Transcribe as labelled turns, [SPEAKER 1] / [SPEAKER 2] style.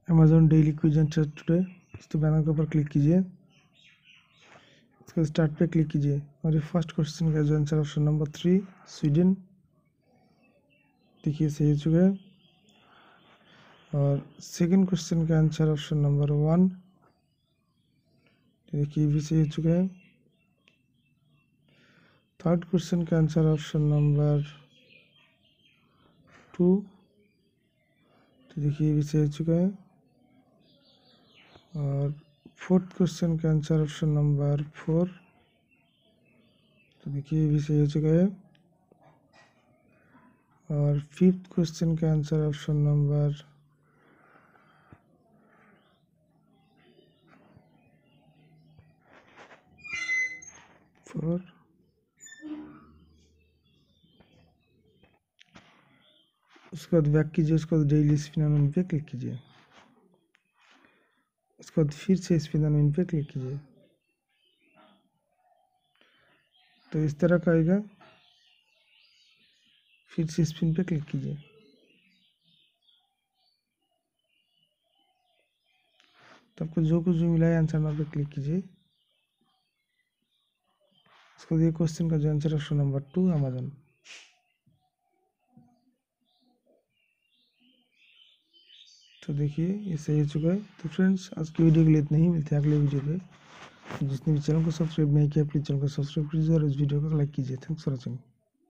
[SPEAKER 1] Amazon daily quiz and chat today. इस banner के ऊपर क्लिक कीजिए, इसके स्टार्ट पे क्लिक कीजिए और ये फर्स्ट क्वेश्चन का जो आंसर ऑप्शन नंबर 3 स्वीडन, देखिए सही हो चुका है। और सेकंड क्वेश्चन का आंसर ऑप्शन नंबर 1, देखिए भी सही हो चुका है। थर्ड क्वेश्चन का आंसर ऑप्शन नंबर 2, तो देखिए भी सही हो चुका है। और फोर्थ क्वेश्चन का आंसर ऑप्शन नंबर 4, तो देखिए भी सही हो चुका है। और फिफ्थ क्वेश्चन का आंसर ऑप्शन नंबर 4, उसके बाद बैक कीजिए, उसके बाद डेली स्पिन पे क्लिक कीजिए, उसके बाद फिर से स्पिन पे क्लिक कीजिए, तो इस तरह का आएगा। फिर से स्पिन पे क्लिक कीजिए, तो आपको जो कुछ भी मिला है आंसर नंबर पे क्लिक कीजिए। इसको ये क्वेश्चन का जो आंसर ऑप्शन नंबर 2 अमेजन। तो देखिए ये सही हो चुका है। तो फ्रेंड्स आज की वीडियो के लिए इतना ही, मिलते हैं अगले वीडियो पे। जिसने भी चैनल को सब्सक्राइब नहीं किया प्लीज़ चैनल को सब्सक्राइब कीजिए और इस वीडियो को लाइक कीजिए। Thanks for watching.